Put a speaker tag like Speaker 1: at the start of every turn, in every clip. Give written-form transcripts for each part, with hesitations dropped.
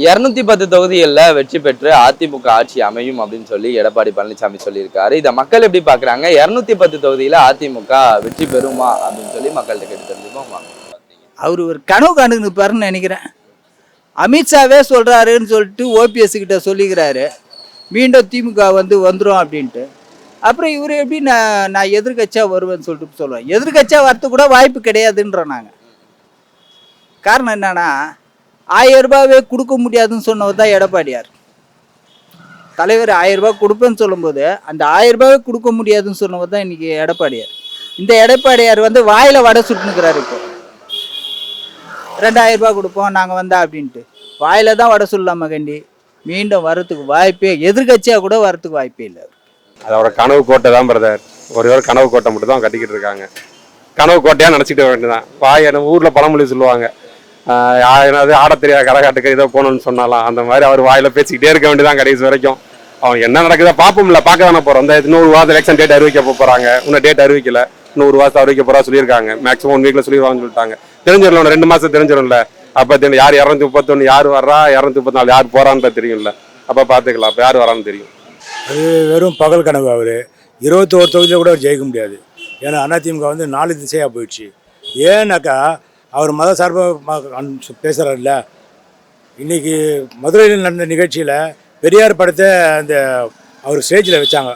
Speaker 1: 210 தொகுதிகளில் வெற்றி பெற்று அதிமுக ஆட்சி அமையும் அப்படின்னு சொல்லி எடப்பாடி பழனிசாமி சொல்லியிருக்காரு. இதை மக்கள் எப்படி பாக்குறாங்க? 210 தொகுதியில அதிமுக வெற்றி பெறுமா அப்படின்னு சொல்லி மக்கள்கிட்ட கேட்டு தெரிஞ்சுப்போம்.
Speaker 2: அவர் ஒரு கனவு கண்டுன்னு இருப்பாருன்னு நினைக்கிறேன். அமித்ஷாவே சொல்றாருன்னு சொல்லிட்டு ஓபிஎஸ் கிட்ட சொல்லிக்கிறாரு மீண்டும் திமுக வந்துடும் அப்படின்ட்டு. அப்புறம் இவர் எப்படி நான் எதிர்கட்சியாக வருவேன்னு சொல்லிட்டு சொல்லுவேன். எதிர்கட்சியாக வரது கூட வாய்ப்பு கிடையாதுன்றோம் நாங்கள். காரணம் என்னன்னா 1000 ரூபாவே கொடுக்க முடியாதுன்னு சொன்னவர் தான் எடப்பாடியார். தலைவர் 1000 ரூபாய் கொடுப்பேன்னு சொல்லும்போது அந்த 1000 ரூபாவே கொடுக்க முடியாதுன்னு சொன்னவர் தான் இன்னைக்கு எடப்பாடியார். இந்த எடப்பாடியார் வாயில வடை சுட்டுனுக்கிறாரு. இப்போ 2000 ரூபாய் கொடுப்போம் நாங்கள் வந்தா அப்படின்ட்டு வாயில தான் வடை சொல்லலாமா கண்டி. மீண்டும் வரத்துக்கு வாய்ப்பே, எதிர்கட்சியாக கூட வரத்துக்கு வாய்ப்பே இல்லை.
Speaker 3: அதோட கனவு கோட்டை தான் பிரதர். ஒரு கனவு கோட்டை மட்டும் தான் கட்டிக்கிட்டு இருக்காங்க. கனவு கோட்டையா நினச்சிக்கிட்டு வேண்டியதான். வாய் ஊரில் பழமொழி சொல்லுவாங்க, என்னது ஆட தெரியாத கரகாட்டுக்கு ஏதோ போகணும்னு சொன்னாலாம், அந்த மாதிரி அவர் வாயில பேசிக்கிட்டே இருக்க வேண்டியதான் கடைசி வரைக்கும். அவங்க என்ன நடக்குதோ பார்ப்போம்ல, பார்க்க தானே போகிறோம். இந்த 100 வாரத்தில் எலெக்ஷன் டேட் அறிவிக்க போகிறாங்க. இன்னும் டேட் அறிவிக்கல, 100 வாரத்தை அறிவிக்க போகிறா சொல்லியிருக்காங்க. மேக்ஸிமம் 1 வீக்கில் சொல்லிடுவாங்கன்னு சொல்லிட்டாங்க. தெரிஞ்சிடல, 2 மாதம் தெரிஞ்சிடும்ல. அப்போ தெரியும் யார் 231 யார் வர்றா, 234 யார் போகிறான்னு தெரியும்ல. அப்போ பார்த்துக்கலாம், அப்போ யார் வரான்னு தெரியும்.
Speaker 4: அது வெறும் பகல் கனவு. அவர் 21 தொகுதியில் கூட அவர் ஜெயிக்க முடியாது. ஏன்னா அதிமுக 4 திசையாக போயிடுச்சு. ஏன்னாக்கா அவர் மத சார்பாக பேசுகிறார்ல. இன்றைக்கி மதுரையில் நடந்த நிகழ்ச்சியில் பெரியார் படத்தை அந்த அவர் ஸ்டேஜில் வச்சாங்க.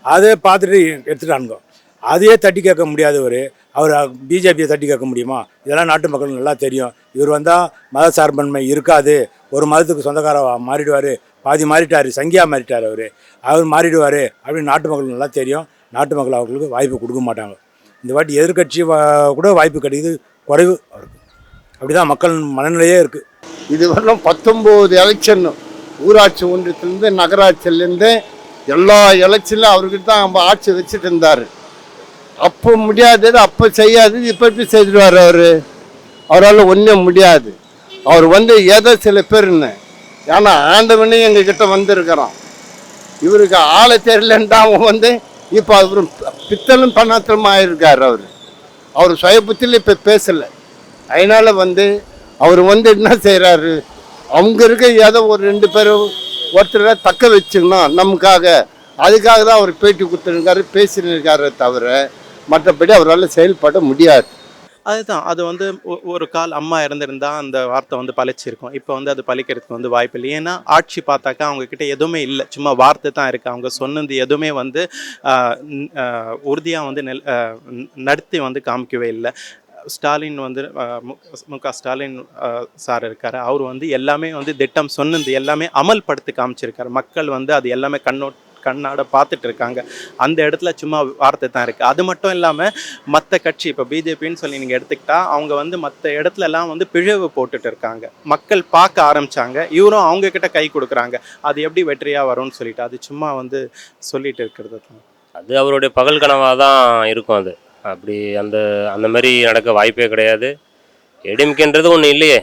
Speaker 4: அதை பார்த்துட்டு எடுத்துட்டானுங்க. அதையே தட்டி கேட்க முடியாதவர் அவர் பிஜேபியை தட்டி கேட்க முடியுமா? இதெல்லாம் நாட்டு மக்களுக்கு நல்லா தெரியும். இவர் வந்தால் மத சார்பன்மை இருக்காது, ஒரு மதத்துக்கு சொந்தக்கார மாறிடுவார், பாதி மாறிட்டார், சங்கியா மாறிட்டார், அவர் மாறிடுவார் அப்படின்னு நாட்டு மக்களுக்கு நல்லா தெரியும். நாட்டு மக்கள் அவர்களுக்கு வாய்ப்பு கொடுக்க மாட்டாங்க. இந்த வாட்டி எதிர்கட்சி கூட வாய்ப்பு கிடைக்குது குறைவு அவருக்கு. அப்படி தான் மக்கள் மனநிலையே இருக்குது.
Speaker 5: இது வரலாம் 19 எலெக்ஷன் ஊராட்சி ஒன்றியத்துலேருந்து நகராட்சியிலேருந்து எல்லா எலெக்ஷன்லையும் அவர்கிட்ட தான் நம்ம ஆட்சி வச்சுட்டு இருந்தார். அப்போ முடியாதது அப்போ செய்யாதது இப்போ எப்படி செய்துடுவார் அவரால் ஒன்றும் முடியாது. அவர் ஏதோ சில பேருன்னு, ஏன்னா ஆண்டவனே எங்ககிட்ட வந்திருக்கிறான். இவருக்கு ஆளை தெரியலன்ட்டு அவன் இப்போ அவர் பித்தலும் பணத்திலும் ஆயிருக்கார். அவர் சுய புத்தியில் இப்போ பேசலை. அதனால் அவர் என்ன செய்கிறாரு, அவங்க இருக்க ஏதோ ஒரு 2 பேரும் ஒருத்தரை தக்க வச்சுக்கணும் நமக்காக, அதுக்காக தான் அவர் பேட்டி கொடுத்துருக்காரு, பேசினிருக்காரு. தவிர மற்றபடி அவரால் செயல்பட முடியாது.
Speaker 6: அதுதான் அது ஒரு கால் அம்மா இறந்துருந்தா அந்த வார்த்தை பழிச்சிருக்கும். இப்போ அது பழிக்கிறதுக்கு வாய்ப்பு இல்லை. ஏன்னா ஆட்சி பார்த்தாக்கா அவங்கக்கிட்ட எதுவுமே இல்லை, சும்மா வார்த்தை தான் இருக்குது. அவங்க சொன்னது எதுவுமே உறுதியாக நடத்தி காமிக்கவே இல்லை. ஸ்டாலின் மு.க. ஸ்டாலின் சார் இருக்கார். அவர் எல்லாமே திட்டம் சொன்னது எல்லாமே அமல்படுத்தி காமிச்சிருக்காரு. மக்கள் அது எல்லாமே கண்ணாட பார்த்துட்டு இருக்காங்க. அந்த இடத்துல சும்மா வார்த்தை தான் இருக்குது. அது மட்டும் இல்லாமல் மற்ற கட்சி இப்போ பிஜேபின்னு சொல்லி நீங்கள் எடுத்துக்கிட்டா அவங்க மற்ற இடத்துல எல்லாம் பிழவு போட்டுட்டு இருக்காங்க. மக்கள் பார்க்க ஆரம்பித்தாங்க, இவரும் அவங்கக்கிட்ட கை கொடுக்குறாங்க. அது எப்படி வெற்றியாக வரும்னு சொல்லிட்டு அது சும்மா சொல்லிட்டு இருக்கிறது தான்.
Speaker 7: அது அவருடைய பகல் கனவாக தான் இருக்கும். அது அப்படி அந்த மாதிரி நடக்க வாய்ப்பே கிடையாது. ஏடிஎம்கேன்றது ஒன்று இல்லையே.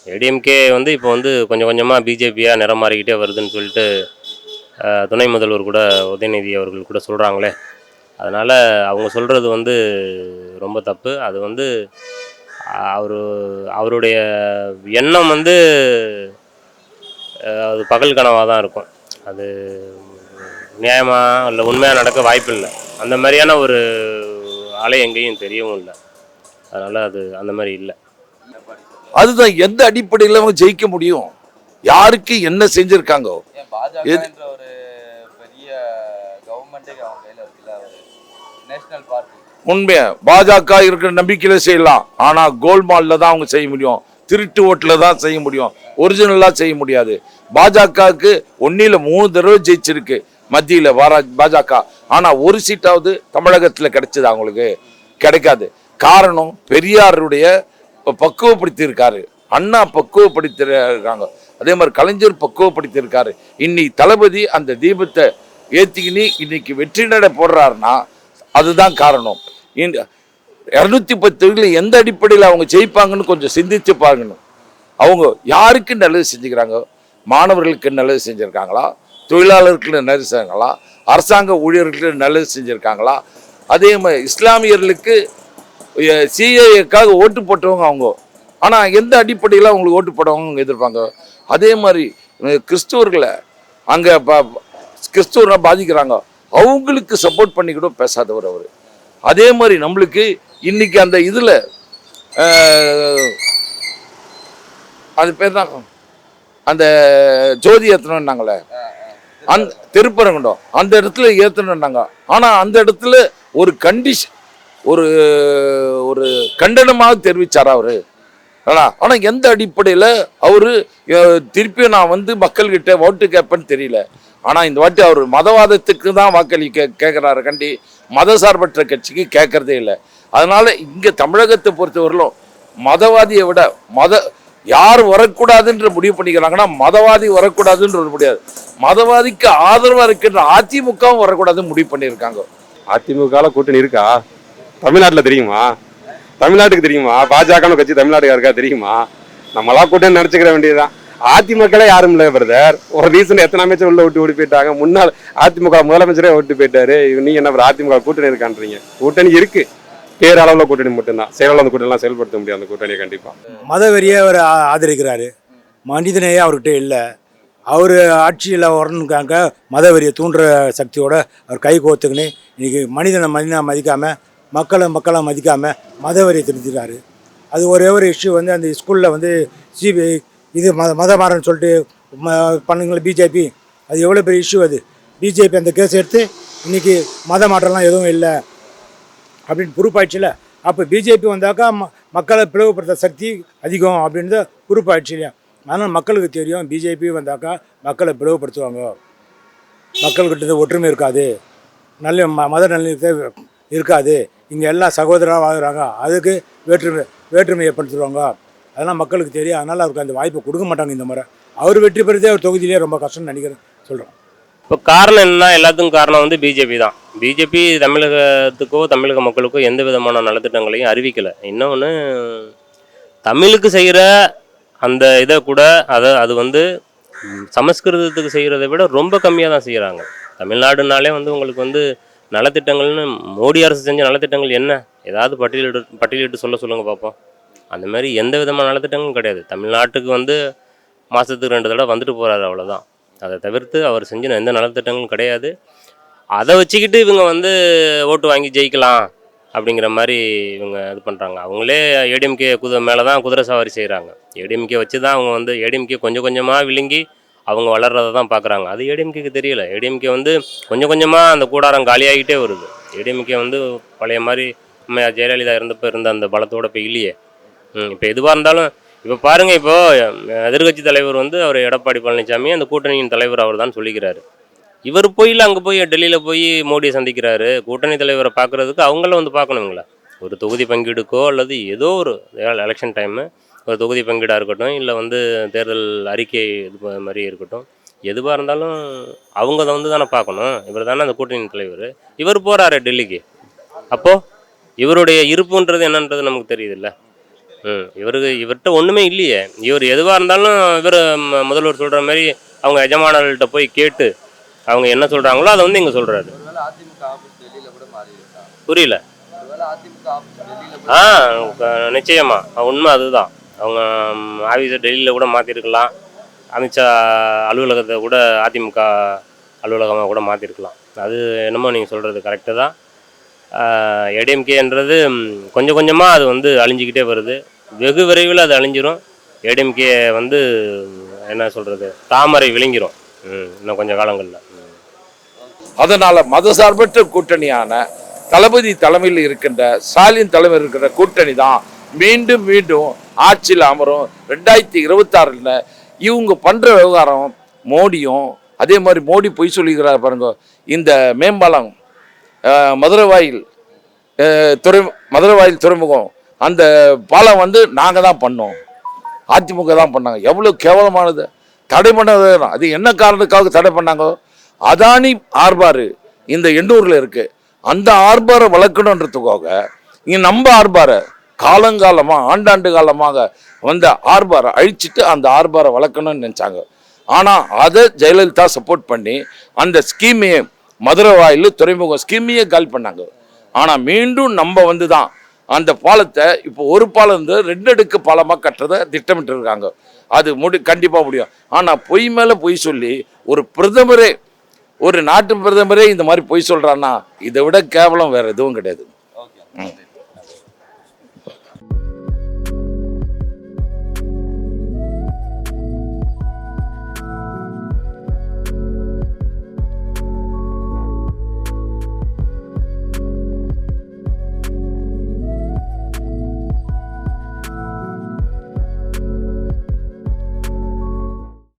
Speaker 7: ஏடிஎம்கே இப்போ கொஞ்சம் கொஞ்சமாக பிஜேபியாக நிறம் மாறிக்கிட்டே வருதுன்னு சொல்லிட்டு துணை முதல்வர் கூட உதயநிதி அவர்கள் கூட சொல்கிறாங்களே. அதனால் அவங்க சொல்கிறது ரொம்ப தப்பு. அது அவருடைய எண்ணம் அது பகல் கனவாக தான் இருக்கும். அது நியாயமாக இல்லை உண்மையாக நடக்க வாய்ப்பு இல்லை. அந்த மாதிரியான ஒரு அலை எங்கேயும் தெரியவும் இல்லை. அதனால் அது அந்த மாதிரி இல்லை.
Speaker 8: அதுதான் எந்த அடிப்படையில் அவங்க ஜெயிக்க முடியும்? யாருக்கு என்ன செஞ்சிருக்காங்க? உண்மையா பாஜக இருக்கிற நம்பிக்கையில செய்யலாம். ஆனா கோல்மால்ல தான் அவங்க செய்ய முடியும், திருட்டு ஓட்டுல தான் செய்ய முடியும், ஒரிஜினலா செய்ய முடியாது. பாஜகவுக்கு 1 3 தடவை ஜெயிச்சிருக்கு மத்தியில பாஜக. ஆனா ஒரு சீட்டாவது தமிழகத்துல கிடைச்சது அவங்களுக்கு கிடைக்காது. காரணம் பெரியாருடைய பக்குவப்படுத்தி இருக்காரு, அண்ணா பக்குவப்படுத்தி இருக்காங்க, அதே மாதிரி கலைஞர் பக்குவப்படுத்தி இருக்காரு. இன்னைக்கு தளபதி அந்த தீபத்தை ஏத்திக்கினி இன்னைக்கு வெற்றி நட போடுறாருன்னா அதுதான் காரணம். 210 எந்த அடிப்படையில் அவங்க ஜெயிப்பாங்கன்னு கொஞ்சம் சிந்திச்சு பார்க்கணும். அவங்க யாருக்கு நல்லது செஞ்சுக்கிறாங்க? மாணவர்களுக்கு நல்லது செஞ்சுருக்காங்களா? தொழிலாளர்களுக்கு நல்லது செஞ்சாங்களா? அரசாங்க ஊழியர்களுக்கு நல்லது செஞ்சுருக்காங்களா? அதே மாதிரி இஸ்லாமியர்களுக்கு சிஏஏக்காக ஓட்டு போட்டவங்க அவங்க. ஆனால் எந்த அடிப்படையில் அவங்களுக்கு ஓட்டு போட்டவங்க எதிர்ப்பாங்க? அதே மாதிரி கிறிஸ்துவர்களை அங்கே கிறிஸ்துவரை பாதிக்கிறாங்க, அவங்களுக்கு சப்போர்ட் பண்ணி கூட பேசாதவர் அவர். அதே மாதிரி நம்மளுக்கு இன்னைக்கு அந்த இதில் அது பேர் தான் அந்த ஜோதி ஏற்றணுன்னாங்களே, அந்த திருப்பரங்குன்றம் அந்த இடத்துல ஏற்றணுன்னாங்க. ஆனால் அந்த இடத்துல ஒரு கண்டிஷன், ஒரு ஒரு கண்டனமாக தெரிவித்தார் அவர். ஆனால் எந்த அடிப்படையில் அவர் திருப்பியும் நான் வந்து மக்கள்கிட்ட ஓட்டு கேட்பேன்னு தெரியல. ஆனால் இந்த வாட்டி அவர் மதவாதத்துக்கு தான் வாக்களிக்க கேட்குறாரு கண்டி, மதசார்பற்ற கட்சிக்கு கேட்கறதே இல்லை. அதனால இங்கே தமிழகத்தை பொறுத்தவரையிலும் மதவாதியை விட யார் வரக்கூடாதுன்ற முடிவு பண்ணிக்கிறாங்கன்னா மதவாதி வரக்கூடாதுன்ற முடியாது, மதவாதிக்கு ஆதரவாக இருக்கின்ற அதிமுகவும் வரக்கூடாதுன்னு முடிவு பண்ணியிருக்காங்க.
Speaker 3: அதிமுகவில் கூட்டணி இருக்கா? தமிழ்நாட்டில் தெரியுமா? தமிழ்நாட்டுக்கு தெரியுமா? பாஜக கட்சி தமிழ்நாட்டுக்கு இருக்கா தெரியுமா? நம்மளா கூட்டணி நினச்சிக்கிற வேண்டியதுதான். அதிமுக யாரும் இல்லை பிரதர். ஒரு ரீசன் எத்தனை அமைச்சர் உள்ள விட்டு ஓடி போயிட்டாங்க. முன்னாள் அதிமுக முதலமைச்சரே ஓட்டு போயிட்டாரு. நீங்க என்ன அதிமுக கூட்டணி இருக்கான்றீங்க? கூட்டணி இருக்கு, பேரளவில் கூட்டணி மட்டும்தான். செயலாளர் அந்த கூட்டணிலாம் செயல்படுத்த முடியாது. அந்த கூட்டணியை கண்டிப்பா
Speaker 4: மதவெறியை அவர் ஆதரிக்கிறாரு, மனிதனையே அவர்கிட்ட இல்லை. அவர் ஆட்சியில் வரணுக்காக மதவெறியை தூண்டுற சக்தியோட அவர் கை கோத்துக்குன்னு இன்னைக்கு மனிதனை மதிக்காமல் மக்களை மதிக்காமல் மதவெறியை திருத்திட்டாரு. அது ஒரே ஒரு இஷ்யூ வந்து அந்த ஸ்கூலில் வந்து சிபிஐ இது மதமாறன்னு சொல்லிட்டு பண்ணுங்களேன் பிஜேபி, அது எவ்வளோ பெரிய இஷ்யூ. அது பிஜேபி அந்த கேஸ் எடுத்து இன்றைக்கி மத மாற்றம்லாம் எதுவும் இல்லை அப்படின்னு ப்ரூஃப் ஆயிடுச்சுல. அப்போ பிஜேபி வந்தாக்கா மக்களை பிளவுபடுத்த சக்தி அதிகம் அப்படின்றது ப்ரூஃப் ஆயிடுச்சு இல்லையா. ஆனால் மக்களுக்கு தெரியும் பிஜேபி வந்தாக்கா மக்களை பிளவுபடுத்துவாங்க, மக்கள்கிட்ட ஒற்றுமை இருக்காது, நல்ல மத நல்லிணக்கத்தை இருக்காது, இங்கே எல்லாம் சகோதரராக வாழ்கிறாங்க, அதுக்கு வேற்றுமை ஏற்படுத்துவாங்க. அதெல்லாம் மக்களுக்கு தெரியும். அதனால் அவருக்கு அந்த வாய்ப்பை கொடுக்க மாட்டாங்க இந்த முறை. அவர் வெற்றி பெறதே அவர் தொகுதியிலே ரொம்ப கஷ்டம்னு நினைக்கிறேன் சொல்கிறோம்.
Speaker 7: இப்போ காரணம் என்ன? எல்லாத்துக்கும் காரணம் வந்து பிஜேபி தான். பிஜேபி தமிழகத்துக்கோ தமிழக மக்களுக்கோ எந்த விதமான நலத்திட்டங்களையும் அறிவிக்கலை. இன்னொன்று, தமிழுக்கு செய்கிற அந்த இதை கூட அது வந்து சமஸ்கிருதத்துக்கு செய்கிறத விட ரொம்ப கம்மியாக தான் செய்கிறாங்க. தமிழ்நாடுனாலே வந்து உங்களுக்கு வந்து நலத்திட்டங்கள்னு மோடி அரசு செஞ்ச நலத்திட்டங்கள் என்ன? ஏதாவது பட்டியலிட்டு சொல்லுங்கள் பார்ப்போம். அந்த மாதிரி எந்த விதமான நலத்திட்டங்களும் கிடையாது. தமிழ்நாட்டுக்கு வந்து மாதத்துக்கு 2 தடவை வந்துட்டு போகிறாரு, அவ்வளோதான். அதை தவிர்த்து அவர் செஞ்ச எந்த நலத்திட்டங்களும் கிடையாது. அதை வச்சுக்கிட்டு இவங்க வந்து ஓட்டு வாங்கி ஜெயிக்கலாம் அப்படிங்கிற மாதிரி இவங்க இது பண்ணுறாங்க. அவங்களே ஏடிஎம்கே மேலே தான் குதிரை சவாரி செய்கிறாங்க. ஏடிஎம்கே வச்சு தான் அவங்க வந்து ஏடிஎம்கே கொஞ்சம் கொஞ்சமாக விழுங்கி அவங்க வளர்றதை தான் பார்க்குறாங்க. அது ஏடிஎம்கேக்கு தெரியல. ஏடிஎம்கே வந்து கொஞ்சம் கொஞ்சமாக அந்த கூடாரம் காலியாகிட்டே வருது. ஏடிஎம்கே வந்து பழைய மாதிரி ஜெயலலிதா இருந்த அந்த பலத்தோடு இப்போ இல்லையே. இப்போ எதுவாக இருந்தாலும் இப்போ பாருங்கள், இப்போது எதிர்கட்சி தலைவர் வந்து அவர் எடப்பாடி பழனிசாமி அந்த கூட்டணியின் தலைவர் அவர் தான் சொல்லிக்கிறாரு. இவர் அங்கே போய் டெல்லியில் போய் மோடியை சந்திக்கிறாரு. கூட்டணி தலைவரை பார்க்குறதுக்கு அவங்களும் வந்து பார்க்கணுங்களா? ஒரு தொகுதி பங்கீடுக்கோ அல்லது ஏதோ ஒரு எலெக்ஷன் டைமு ஒரு தொகுதி பங்கீடாக இருக்கட்டும், இல்லை வந்து தேர்தல் அறிக்கை இது மாதிரி இருக்கட்டும், எதுவாக இருந்தாலும் அவங்க அதை வந்து தானே பார்க்கணும். இவர் தானே அந்த கூட்டணியின் தலைவர். இவர் போகிறாரு டெல்லிக்கு. அப்போது இவருடைய இருப்புன்றது என்னன்றது நமக்கு தெரியுதுல்ல. இவர்கிட்ட ஒன்றுமே இல்லையே. இவர் எதுவாக இருந்தாலும் இவர் முதல்வர் சொல்கிற மாதிரி அவங்க எஜமானர்கள்ட்ட போய் கேட்டு அவங்க என்ன சொல்கிறாங்களோ அதை வந்து இங்கே சொல்கிறாரு. புரியல? நிச்சயமா உண்மை அதுதான். அவங்க ஆஃபீஸை டெல்லியில் கூட மாற்றிருக்கலாம், அமித்ஷா அலுவலகத்தை கூட அதிமுக அலுவலகமாக கூட மாற்றிருக்கலாம். அது என்னமோ நீங்கள் சொல்கிறது கரெக்டு தான். ஏடிஎம்கேன்றது கொஞ்சம் கொஞ்சமாக அது வந்து அழிஞ்சிக்கிட்டே வருது. வெகு விரைவில் அது அழிஞ்சிரும். ஏடிஎம்கே வந்து என்ன சொல்கிறது, தாமரை விளங்கிரும் இன்னும் கொஞ்சம் காலங்களில்.
Speaker 8: அதனால் மதசார்பற்ற கூட்டணியான தளபதி தலைமையில் இருக்கின்ற ஸ்டாலின் தலைமையில் இருக்கிற கூட்டணி தான் மீண்டும் மீண்டும் ஆட்சியில் அமரும். 2026 இவங்க பண்ணுற விவகாரம் மோடியும் அதே மாதிரி மோடி பொய் சொல்லிக்கிறார் பாருங்க. இந்த மேம்பாலம் மதுரவாயில் துறைமுகம் அந்த பாலம் வந்து நாங்கள் தான் பண்ணோம், அதிமுக தான் பண்ணாங்க. எவ்வளோ கேவலமானது! தடை பண்ணது அது என்ன காரணத்துக்காக தடை பண்ணாங்க? அதானி ஆர்பார் இந்த எண்ணூரில் இருக்குது, அந்த ஆர்பாரை வளர்க்கணுன்றதுக்காக இங்கே நம்ம ஆர்பாரை காலங்காலமாக ஆண்டாண்டு காலமாக வந்த ஆர்பாரை அழிச்சிட்டு அந்த ஆர்பாரை வளர்க்கணும்னு நினச்சாங்க. ஆனால் அதை ஜெயலலிதா சப்போர்ட் பண்ணி அந்த ஸ்கீமையை மதுரை வாயில் துறைமுகம் ஸ்கீமையே கால் பண்ணாங்க. ஆனால் மீண்டும் நம்ம வந்து தான் அந்த பாலத்தை இப்போ ஒரு பாலம் இருந்து 2 அடுக்கு பாலமாக கட்டுறதை திட்டமிட்டு இருக்காங்க. அது கண்டிப்பாக முடியும். ஆனால் பொய் மேலே பொய் சொல்லி ஒரு பிரதமரே, ஒரு நாட்டு பிரதமரே இந்த மாதிரி பொய் சொல்கிறான்னா இதை விட கேவலம் வேறு எதுவும் கிடையாது.